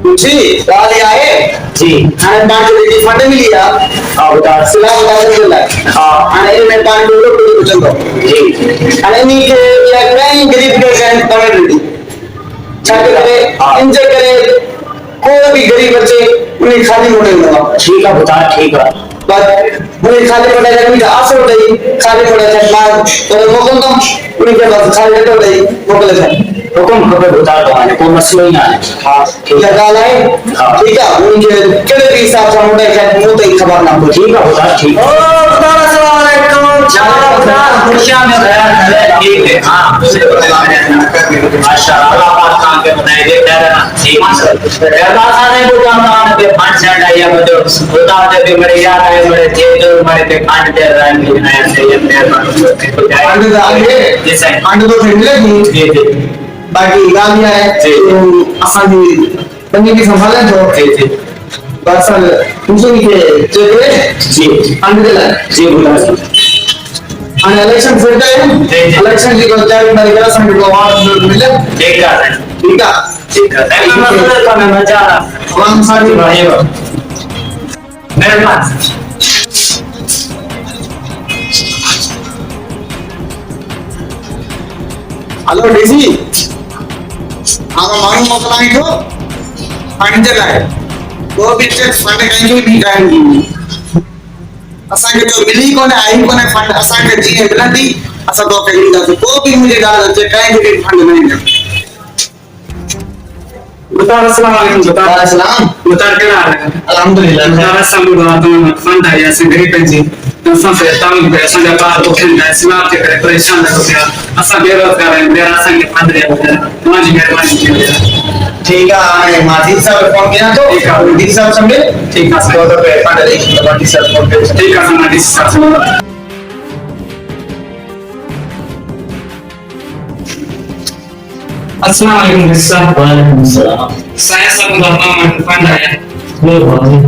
जी वाले आए जी आणि बाकी फंड मिली या बता सिला बता दिला आणि मैं पानी को चलतो जी आणि मी के या काही गरीब के गैन कमेटी छात्र करे इंजॉय करे कोई भी गरीब बच्चे उन्हें खाली मोड़े ना ठीक है बता ठीक है बस उन्हें खाली मोड़ा जाए उनका आशा होता है खाली मोड़ा जाए मार तो मोकल तो उनके पास खाली होता है मोकल जाए हुकुम खबर बता दो आने कोई मसला ही ना है हाँ ठीक है गाल है ठीक है उनके केले भी हिसाब से मोड़ा जाए मोते ही खबर ना हो ठीक है बता ठीक है अस्सलाम वालेकुम खुशियां में बयान है ठीक है हां माशाल्लाह अल्लाह पाक काम के बनाए दे ना ठीक है ऐसा नहीं बोलता हम के पांच सेंड आया बतो होता है कि मेरे याद है मेरे जेब मेरे पे काट दे रहा है मुझे नया से ये मेरे अंडे आगे जैसे अंडे तो ठंडे नहीं जी जी बाकी गालियां है असानी बंदी की संभाले तो जी बस मुझे के चेक जी अंडे दिला जी बोला आणि इलेक्शन फिरता है इलेक्शन की कोणत्या तारीखेला सांगितलं वाद मिळेल ठीक है ठीक आहे ठीक है मैं मदद करने में जा रहा हम सारी भाई मेरे पास हेलो डीसी आगा मालूम मोकला है तो फंड जगह है वो भी चेक फंड कहीं भी नहीं असांखे जो मिली कोने आई कोने फंड असांखे जीअं मिलंदी असां तोखे ॾींदासीं को बि मुंहिंजी ॻाल्हि अचे कंहिं बि फंड न ईंदो मुतार अस्सलाम वालेकुम मुतार सलाम मुतार केड़ा हाल है अल्हम्दुलिल्लाह मुतार सब लोग तो फंड आया से गरीब जी असां से ताम के असां जा बाहर को खेल है सिवा के करे परेशान न हो गया असां बेरोजगार है मेरा असां के फंड दे तुम्हारी मेहरबानी ठीक है आने माजी साहब फोन किया तो ठीक है डी साहब समझे ठीक है तो पे फंड दे तो डी साहब फोन पे ठीक है माजी साहब अस्सलाम वालेकुम साहब वालेकुम सलाम saya सब बाबा फंड आया वो भाई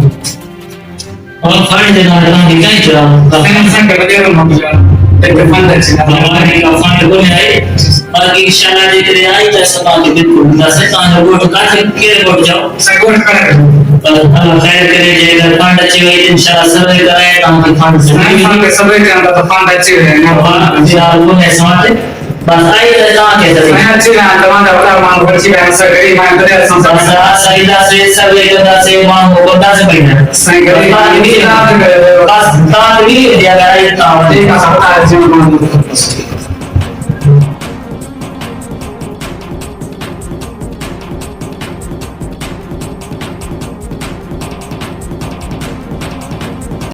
और फंड देना है दिखाई चला saya sangat berterima kasih एक फंड है हमारे का फंड को नहीं आई बाकी इंशाल्लाह देख रहे आई जैसा बाकी बिल्कुल जैसे कहां वोट का के वोट जाओ सपोर्ट करें अल्लाह खैर करे जेगा फंड अच्छी हुई इंशाल्लाह सब कराए काम के फंड से फंड सब के अंदर तो फंड अच्छे है ना यार वो है समझ बस आई तो के मैं अच्छी ना तमाम वाला मांग अच्छी है सगरी मैं करे संसार सईदा से सब लेकर से मांग होता से बढ़िया सही गरीब बस तान भी दिया गया है तान ठीक है सब आज